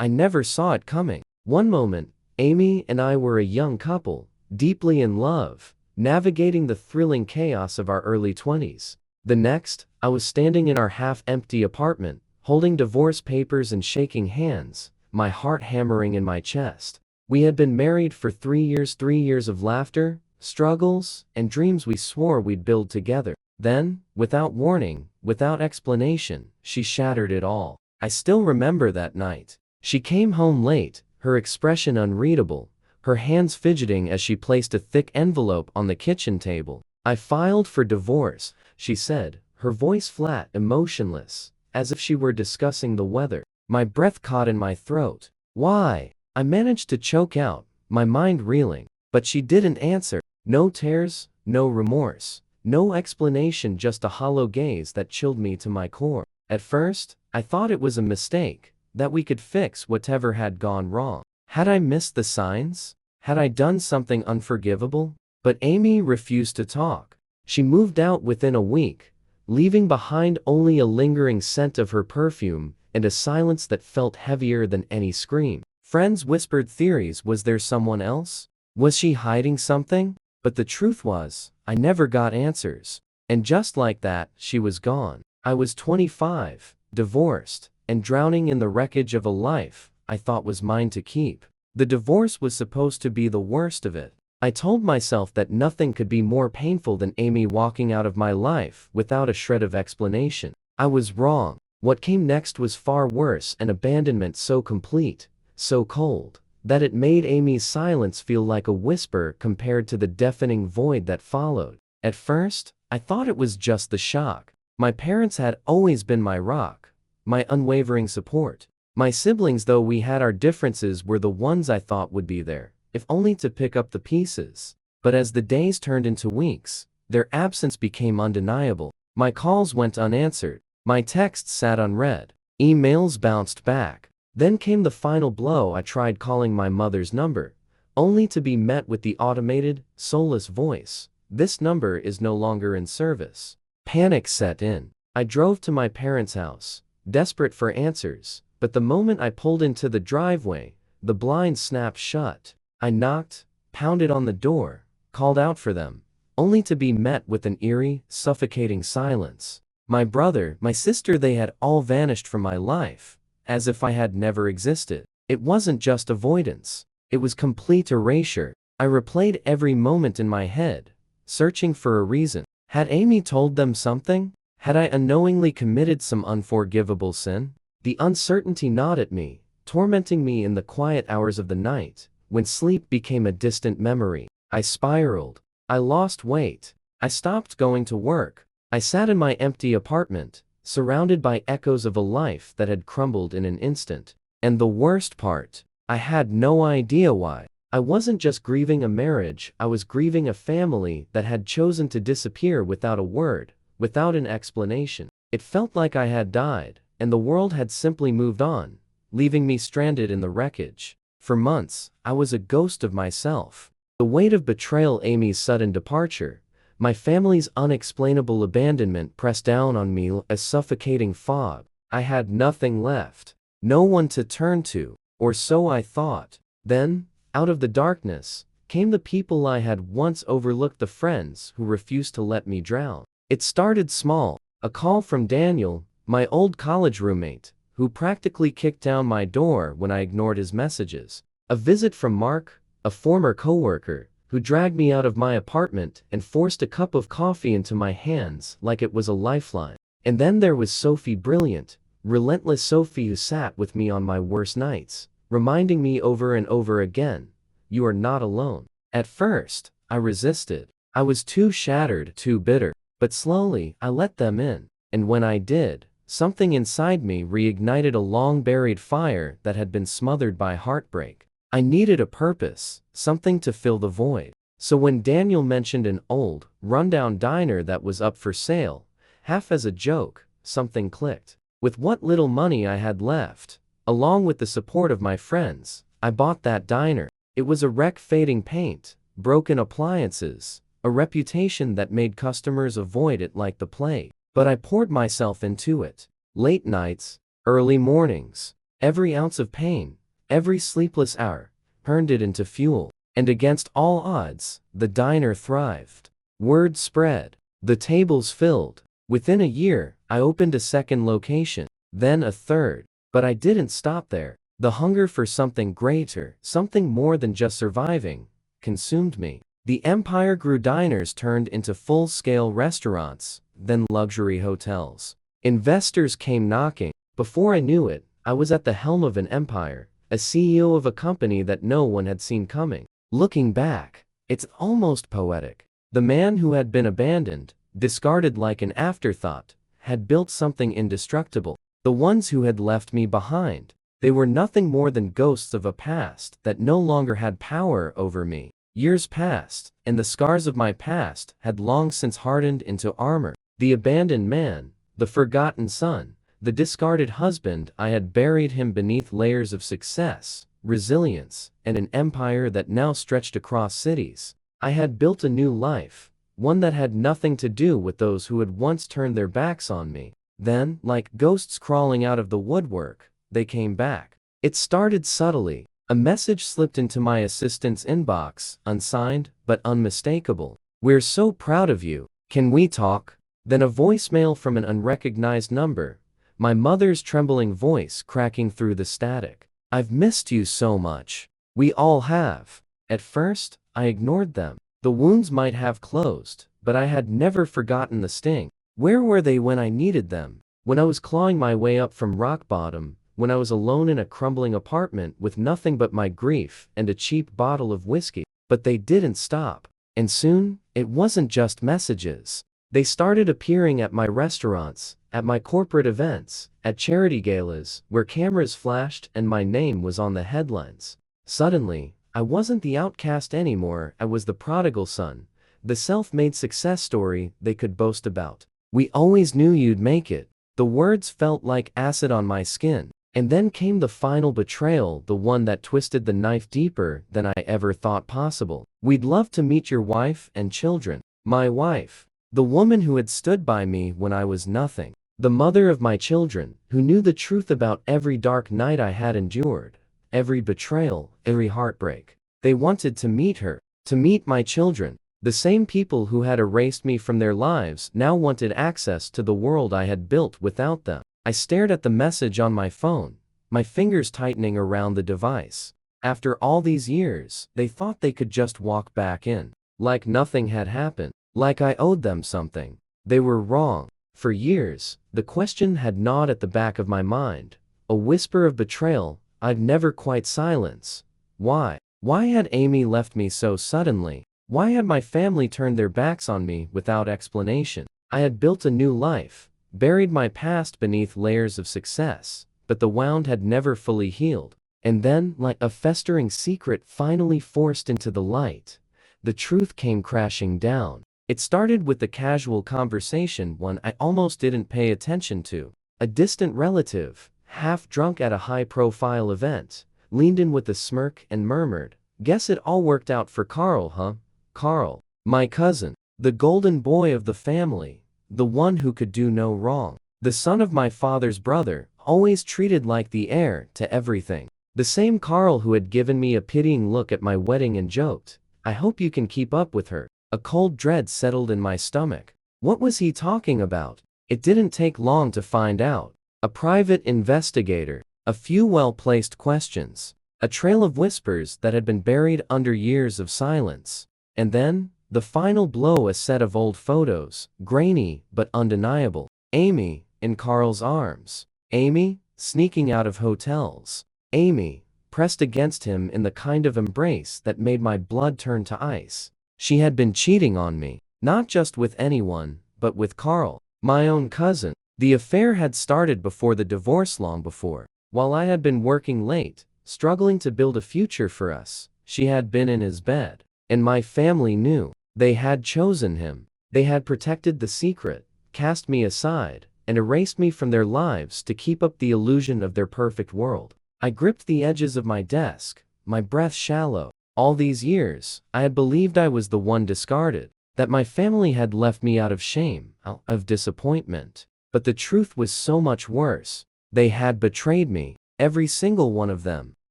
I never saw it coming. One moment, Amy and I were a young couple, deeply in love, navigating the thrilling chaos of our early 20s. The next, I was standing in our half-empty apartment, holding divorce papers and shaking hands, my heart hammering in my chest. We had been married for 3 years of laughter, struggles, and dreams we swore we'd build together. Then, without warning, without explanation, she shattered it all. I still remember that night. She came home late, her expression unreadable, her hands fidgeting as she placed a thick envelope on the kitchen table. "I filed for divorce," she said, her voice flat, emotionless, as if she were discussing the weather. My breath caught in my throat. "Why?" I managed to choke out, my mind reeling. But she didn't answer. No tears, no remorse, no explanation, just a hollow gaze that chilled me to my core. At first, I thought it was a mistake, that we could fix whatever had gone wrong. Had I missed the signs? Had I done something unforgivable? But Amy refused to talk. She moved out within a week, leaving behind only a lingering scent of her perfume and a silence that felt heavier than any scream. Friends whispered theories. Was there someone else? Was she hiding something? But the truth was, I never got answers. And just like that, she was gone. I was 25, divorced, and drowning in the wreckage of a life I thought was mine to keep. The divorce was supposed to be the worst of it. I told myself that nothing could be more painful than Amy walking out of my life without a shred of explanation. I was wrong. What came next was far worse, an abandonment so complete, so cold, that it made Amy's silence feel like a whisper compared to the deafening void that followed. At first, I thought it was just the shock. My parents had always been my rock, my unwavering support. My siblings, though we had our differences, were the ones I thought would be there, if only to pick up the pieces. But as the days turned into weeks, their absence became undeniable. My calls went unanswered. My texts sat unread. Emails bounced back. Then came the final blow. I tried calling my mother's number, only to be met with the automated, soulless voice. "This number is no longer in service." Panic set in. I drove to my parents' house, desperate for answers, but the moment I pulled into the driveway, the blinds snapped shut. I knocked, pounded on the door, called out for them, only to be met with an eerie, suffocating silence. My brother, my sister, they had all vanished from my life, as if I had never existed. It wasn't just avoidance. It was complete erasure. I replayed every moment in my head, searching for a reason. Had Amy told them something? Had I unknowingly committed some unforgivable sin? The uncertainty gnawed at me, tormenting me in the quiet hours of the night, when sleep became a distant memory. I spiraled. I lost weight. I stopped going to work. I sat in my empty apartment, surrounded by echoes of a life that had crumbled in an instant. And the worst part, I had no idea why. I wasn't just grieving a marriage, I was grieving a family that had chosen to disappear without a word, without an explanation. It felt like I had died, and the world had simply moved on, leaving me stranded in the wreckage. For months, I was a ghost of myself. The weight of betrayal, Amy's sudden departure, my family's unexplainable abandonment pressed down on me like a suffocating fog. I had nothing left, no one to turn to, or so I thought. Then, out of the darkness, came the people I had once overlooked, the friends who refused to let me drown. It started small, a call from Daniel, my old college roommate, who practically kicked down my door when I ignored his messages. A visit from Mark, a former coworker, who dragged me out of my apartment and forced a cup of coffee into my hands like it was a lifeline. And then there was Sophie, brilliant, relentless Sophie, who sat with me on my worst nights, reminding me over and over again, "You are not alone." At first, I resisted. I was too shattered, too bitter. But slowly, I let them in. And when I did, something inside me reignited a long-buried fire that had been smothered by heartbreak. I needed a purpose, something to fill the void. So when Daniel mentioned an old, rundown diner that was up for sale, half as a joke, something clicked. With what little money I had left, along with the support of my friends, I bought that diner. It was a wreck, fading paint, broken appliances, a reputation that made customers avoid it like the plague. But I poured myself into it. Late nights, early mornings, Every ounce of pain, every sleepless hour, turned it into fuel. And against all odds, the diner thrived. Word spread. The tables filled. Within a year, I opened a second location, then a third. But I didn't stop there. The hunger for something greater, something more than just surviving, consumed me. The empire grew. Diners turned into full-scale restaurants, then luxury hotels. Investors came knocking. Before I knew it, I was at the helm of an empire, a CEO of a company that no one had seen coming. Looking back, it's almost poetic. The man who had been abandoned, discarded like an afterthought, had built something indestructible. The ones who had left me behind, they were nothing more than ghosts of a past that no longer had power over me. Years passed, and the scars of my past had long since hardened into armor. The abandoned man, the forgotten son, the discarded husband, I had buried him beneath layers of success, resilience, and an empire that now stretched across cities. I had built a new life, one that had nothing to do with those who had once turned their backs on me. Then, like ghosts crawling out of the woodwork, they came back. It started subtly. A message slipped into my assistant's inbox, unsigned but unmistakable. "We're so proud of you. Can we talk?" Then a voicemail from an unrecognized number, my mother's trembling voice cracking through the static. "I've missed you so much. We all have." At first, I ignored them. The wounds might have closed, but I had never forgotten the sting. Where were they when I needed them? When I was clawing my way up from rock bottom, when I was alone in a crumbling apartment with nothing but my grief and a cheap bottle of whiskey. But they didn't stop. And soon, it wasn't just messages. They started appearing at my restaurants, at my corporate events, at charity galas, where cameras flashed and my name was on the headlines. Suddenly, I wasn't the outcast anymore. I was the prodigal son, the self-made success story they could boast about. "We always knew you'd make it." The words felt like acid on my skin. And then came the final betrayal, the one that twisted the knife deeper than I ever thought possible. "We'd love to meet your wife and children." My wife. The woman who had stood by me when I was nothing. The mother of my children, who knew the truth about every dark night I had endured, every betrayal, every heartbreak. They wanted to meet her, to meet my children. The same people who had erased me from their lives now wanted access to the world I had built without them. I stared at the message on my phone, my fingers tightening around the device. After all these years, they thought they could just walk back in, like nothing had happened, like I owed them something. They were wrong. For years, the question had gnawed at the back of my mind, a whisper of betrayal I'd never quite silence. Why? Why had Amy left me so suddenly? Why had my family turned their backs on me without explanation? I had built a new life, buried my past beneath layers of success, but the wound had never fully healed. And then, like a festering secret finally forced into the light, the truth came crashing down. It started with a casual conversation, one I almost didn't pay attention to. A distant relative, half drunk at a high-profile event, leaned in with a smirk and murmured, "Guess it all worked out for Carl, huh?" Carl, my cousin, the golden boy of the family, the one who could do no wrong, the son of my father's brother, always treated like the heir to everything. The same Carl who had given me a pitying look at my wedding and joked, "I hope you can keep up with her." A cold dread settled in my stomach. What was he talking about? It didn't take long to find out. A private investigator, a few well-placed questions, a trail of whispers that had been buried under years of silence. And then, the final blow, a set of old photos, grainy but undeniable. Amy, in Carl's arms. Amy, sneaking out of hotels. Amy, pressed against him in the kind of embrace that made my blood turn to ice. She had been cheating on me, not just with anyone, but with Carl, my own cousin. The affair had started before the divorce, long before. While I had been working late, struggling to build a future for us, she had been in his bed. And my family knew. They had chosen him. They had protected the secret, cast me aside, and erased me from their lives to keep up the illusion of their perfect world. I gripped the edges of my desk, my breath shallow. All these years, I had believed I was the one discarded, that my family had left me out of shame, of disappointment. But the truth was so much worse. They had betrayed me. Every single one of them.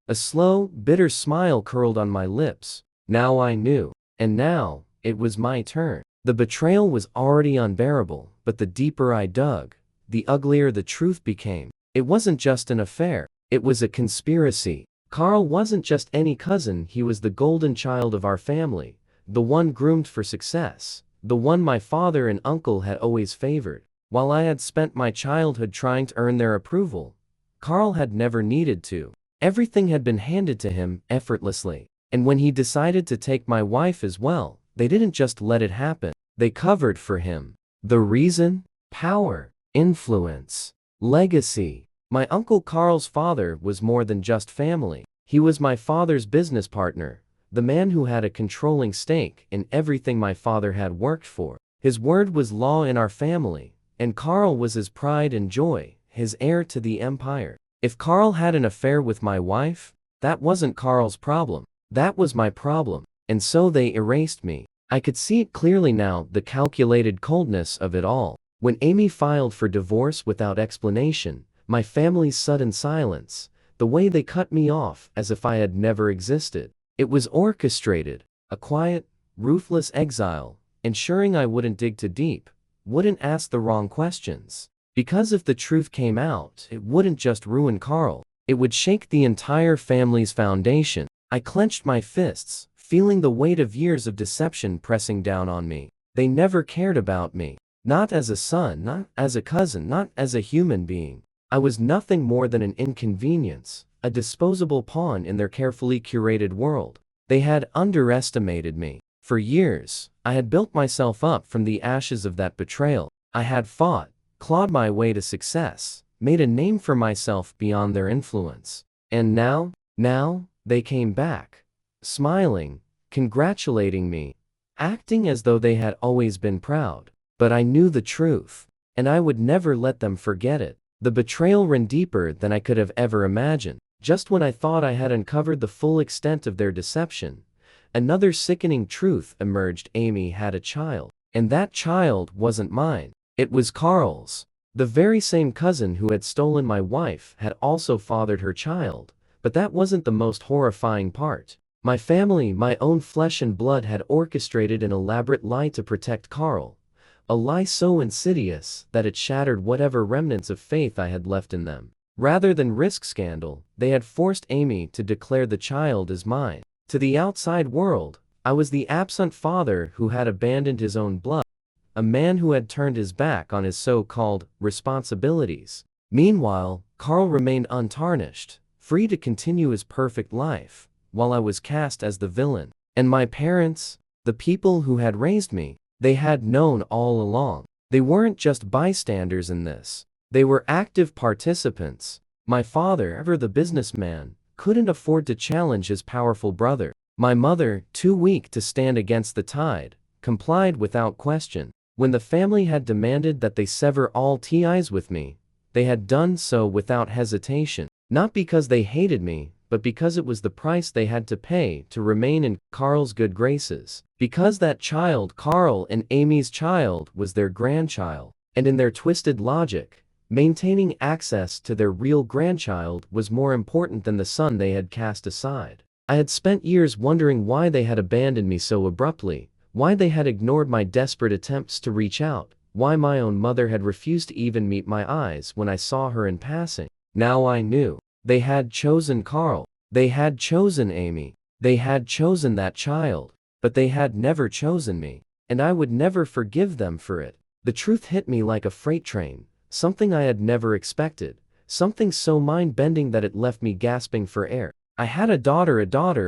A slow, bitter smile curled on my lips. Now I knew. And now, it was my turn. The betrayal was already unbearable, but the deeper I dug, the uglier the truth became. It wasn't just an affair. It was a conspiracy. Carl wasn't just any cousin, he was the golden child of our family, the one groomed for success, the one my father and uncle had always favored. While I had spent my childhood trying to earn their approval, Carl had never needed to. Everything had been handed to him effortlessly. And when he decided to take my wife as well, they didn't just let it happen. They covered for him. The reason? Power, influence, legacy. My Uncle Carl's father was more than just family. He was my father's business partner, the man who had a controlling stake in everything my father had worked for. His word was law in our family, and Carl was his pride and joy, his heir to the empire. If Carl had an affair with my wife, that wasn't Carl's problem. That was my problem. And so they erased me. I could see it clearly now, the calculated coldness of it all. When Amy filed for divorce without explanation, my family's sudden silence, the way they cut me off as if I had never existed. It was orchestrated, a quiet, ruthless exile, ensuring I wouldn't dig too deep, wouldn't ask the wrong questions. Because if the truth came out, it wouldn't just ruin Carl, it would shake the entire family's foundation. I clenched my fists, feeling the weight of years of deception pressing down on me. They never cared about me. Not as a son, not as a cousin, not as a human being. I was nothing more than an inconvenience, a disposable pawn in their carefully curated world. They had underestimated me. For years, I had built myself up from the ashes of that betrayal. I had fought, clawed my way to success, made a name for myself beyond their influence. And now, they came back, smiling, congratulating me, acting as though they had always been proud. But I knew the truth, and I would never let them forget it. The betrayal ran deeper than I could have ever imagined. Just when I thought I had uncovered the full extent of their deception, another sickening truth emerged. Amy had a child, and that child wasn't mine. It was Carl's. The very same cousin who had stolen my wife had also fathered her child. But that wasn't the most horrifying part. My family, my own flesh and blood, had orchestrated an elaborate lie to protect Carl. A lie so insidious that it shattered whatever remnants of faith I had left in them. Rather than risk scandal, they had forced Amy to declare the child as mine. To the outside world, I was the absent father who had abandoned his own blood, a man who had turned his back on his so-called responsibilities. Meanwhile, Carl remained untarnished, free to continue his perfect life, while I was cast as the villain. And my parents, the people who had raised me, they had known all along. They weren't just bystanders in this. They were active participants. My father, ever the businessman, couldn't afford to challenge his powerful brother. My mother, too weak to stand against the tide, complied without question. When the family had demanded that they sever all ties with me, they had done so without hesitation. Not because they hated me, but because it was the price they had to pay to remain in Carl's good graces. Because that child, Carl and Amy's child, was their grandchild. And in their twisted logic, maintaining access to their real grandchild was more important than the son they had cast aside. I had spent years wondering why they had abandoned me so abruptly, why they had ignored my desperate attempts to reach out, why my own mother had refused to even meet my eyes when I saw her in passing. Now I knew. They had chosen Carl. They had chosen Amy. They had chosen that child. But they had never chosen me. And I would never forgive them for it. The truth hit me like a freight train, something I had never expected, something so mind-bending that it left me gasping for air. I had a daughter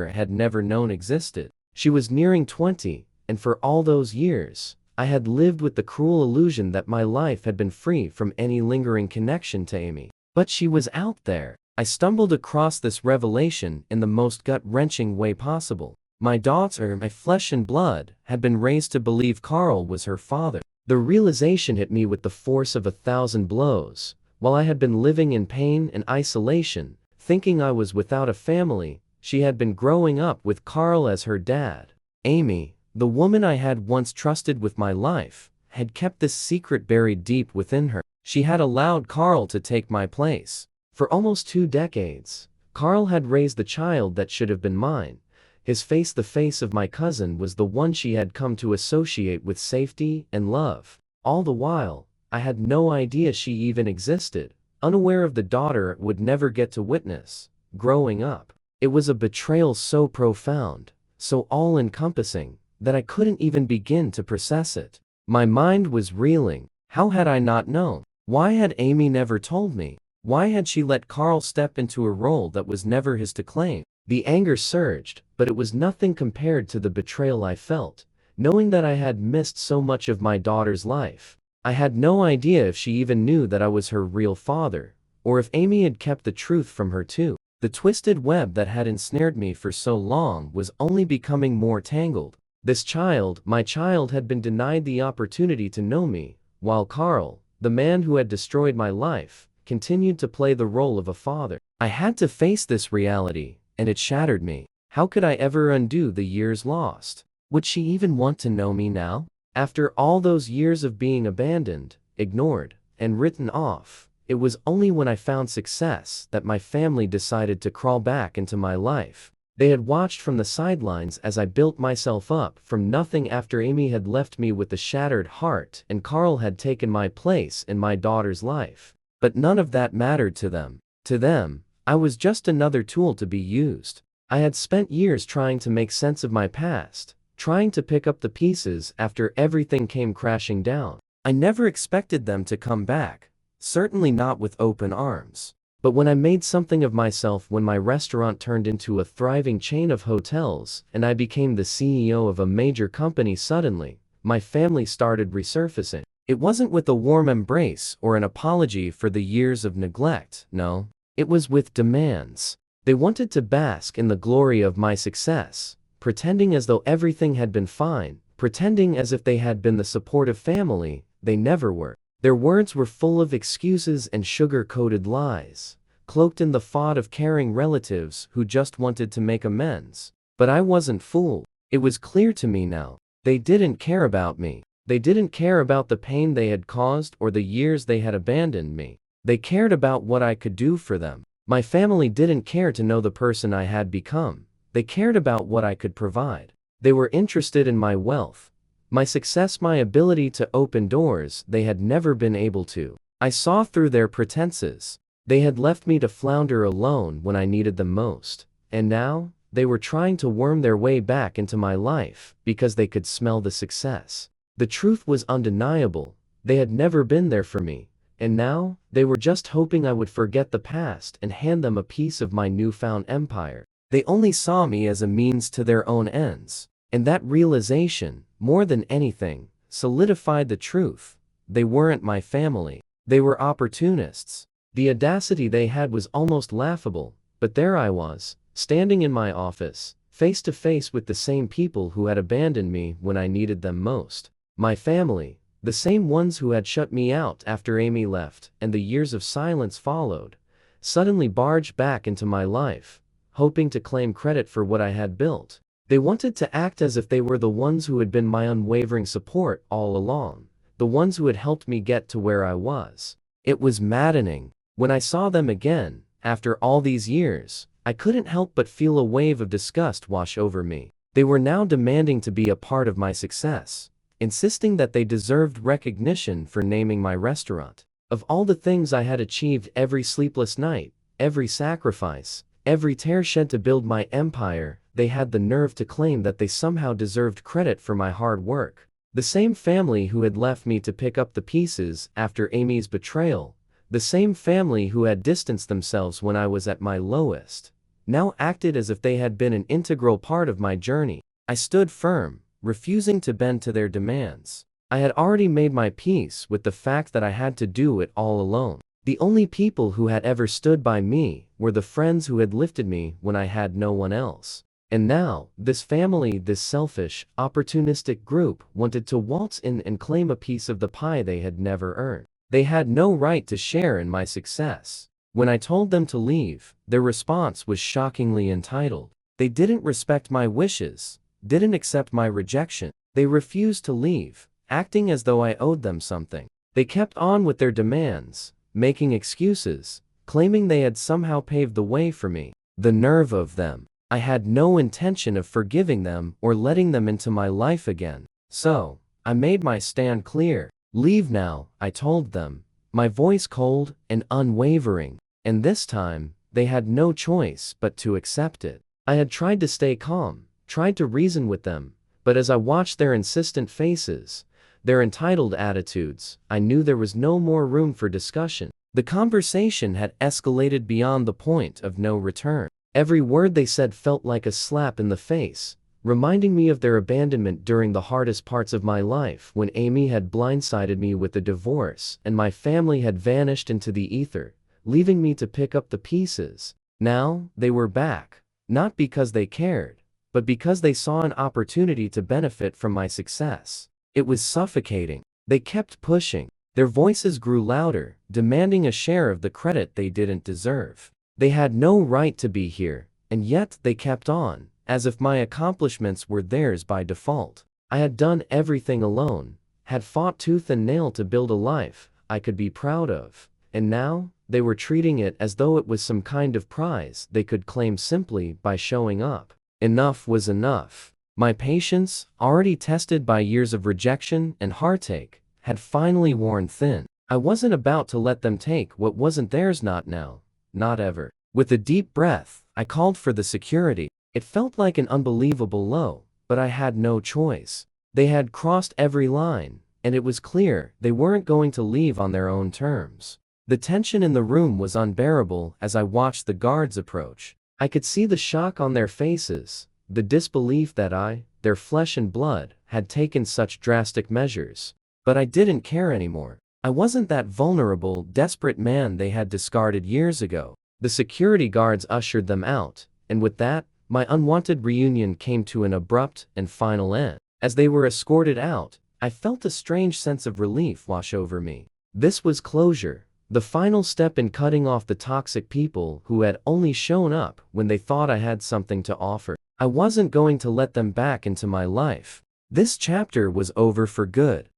I had never known existed. She was nearing 20, and for all those years, I had lived with the cruel illusion that my life had been free from any lingering connection to Amy. But she was out there. I stumbled across this revelation in the most gut-wrenching way possible. My daughter, my flesh and blood, had been raised to believe Carl was her father. The realization hit me with the force of 1,000 blows. While I had been living in pain and isolation, thinking I was without a family, she had been growing up with Carl as her dad. Amy, the woman I had once trusted with my life, had kept this secret buried deep within her. She had allowed Carl to take my place. For almost 2 decades, Carl had raised the child that should have been mine. His face, the face of my cousin, was the one she had come to associate with safety and love. All the while, I had no idea she even existed, unaware of the daughter would never get to witness. Growing up, it was a betrayal so profound, so all-encompassing, that I couldn't even begin to process it. My mind was reeling. How had I not known? Why had Amy never told me? Why had she let Carl step into a role that was never his to claim? The anger surged, but it was nothing compared to the betrayal I felt, knowing that I had missed so much of my daughter's life. I had no idea if she even knew that I was her real father, or if Amy had kept the truth from her too. The twisted web that had ensnared me for so long was only becoming more tangled. This child, my child, had been denied the opportunity to know me, while Carl, the man who had destroyed my life, continued to play the role of a father. I had to face this reality, and it shattered me. How could I ever undo the years lost? Would she even want to know me now? After all those years of being abandoned, ignored, and written off, it was only when I found success that my family decided to crawl back into my life. They had watched from the sidelines as I built myself up from nothing after Amy had left me with a shattered heart and Carl had taken my place in my daughter's life. But none of that mattered to them. To them, I was just another tool to be used. I had spent years trying to make sense of my past, trying to pick up the pieces after everything came crashing down. I never expected them to come back, certainly not with open arms. But when I made something of myself, when my restaurant turned into a thriving chain of hotels and I became the CEO of a major company, suddenly, my family started resurfacing. It wasn't with a warm embrace or an apology for the years of neglect, no. It was with demands. They wanted to bask in the glory of my success, pretending as though everything had been fine, pretending as if they had been the supportive family they never were. Their words were full of excuses and sugar-coated lies, cloaked in the fog of caring relatives who just wanted to make amends. But I wasn't fooled. It was clear to me now. They didn't care about me. They didn't care about the pain they had caused or the years they had abandoned me. They cared about what I could do for them. My family didn't care to know the person I had become. They cared about what I could provide. They were interested in my wealth, my success, my ability to open doors they had never been able to. I saw through their pretenses. They had left me to flounder alone when I needed them most. And now, they were trying to worm their way back into my life because they could smell the success. The truth was undeniable. They had never been there for me. And now, they were just hoping I would forget the past and hand them a piece of my newfound empire. They only saw me as a means to their own ends. And that realization, more than anything, solidified the truth. They weren't my family. They were opportunists. The audacity they had was almost laughable, but there I was, standing in my office, face to face with the same people who had abandoned me when I needed them most. My family, the same ones who had shut me out after Amy left and the years of silence followed, suddenly barged back into my life, hoping to claim credit for what I had built. They wanted to act as if they were the ones who had been my unwavering support all along, the ones who had helped me get to where I was. It was maddening. When I saw them again, after all these years, I couldn't help but feel a wave of disgust wash over me. They were now demanding to be a part of my success, insisting that they deserved recognition for naming my restaurant. Of all the things I had achieved, every sleepless night, every sacrifice, every tear shed to build my empire, they had the nerve to claim that they somehow deserved credit for my hard work. The same family who had left me to pick up the pieces after Amy's betrayal, the same family who had distanced themselves when I was at my lowest, now acted as if they had been an integral part of my journey. I stood firm, refusing to bend to their demands. I had already made my peace with the fact that I had to do it all alone. The only people who had ever stood by me were the friends who had lifted me when I had no one else. And now, this family, this selfish, opportunistic group, wanted to waltz in and claim a piece of the pie they had never earned. They had no right to share in my success. When I told them to leave, their response was shockingly entitled. They didn't respect my wishes, didn't accept my rejection. They refused to leave, acting as though I owed them something. They kept on with their demands, making excuses, claiming they had somehow paved the way for me. The nerve of them. I had no intention of forgiving them or letting them into my life again. So, I made my stand clear. Leave now, I told them, my voice cold and unwavering. And this time, they had no choice but to accept it. I had tried to stay calm, tried to reason with them, but as I watched their insistent faces, their entitled attitudes, I knew there was no more room for discussion. The conversation had escalated beyond the point of no return. Every word they said felt like a slap in the face, reminding me of their abandonment during the hardest parts of my life when Amy had blindsided me with a divorce and my family had vanished into the ether, leaving me to pick up the pieces. Now, they were back, not because they cared, but because they saw an opportunity to benefit from my success. It was suffocating. They kept pushing. Their voices grew louder, demanding a share of the credit they didn't deserve. They had no right to be here, and yet they kept on, as if my accomplishments were theirs by default. I had done everything alone, had fought tooth and nail to build a life I could be proud of, and now, they were treating it as though it was some kind of prize they could claim simply by showing up. Enough was enough. My patience, already tested by years of rejection and heartache, had finally worn thin. I wasn't about to let them take what wasn't theirs, not now, not ever. With a deep breath, I called for the security. It felt like an unbelievable low, but I had no choice. They had crossed every line, and it was clear they weren't going to leave on their own terms. The tension in the room was unbearable as I watched the guards approach. I could see the shock on their faces, the disbelief that I, their flesh and blood, had taken such drastic measures. But I didn't care anymore. I wasn't that vulnerable, desperate man they had discarded years ago. The security guards ushered them out, and with that, my unwanted reunion came to an abrupt and final end. As they were escorted out, I felt a strange sense of relief wash over me. This was closure, the final step in cutting off the toxic people who had only shown up when they thought I had something to offer. I wasn't going to let them back into my life. This chapter was over for good.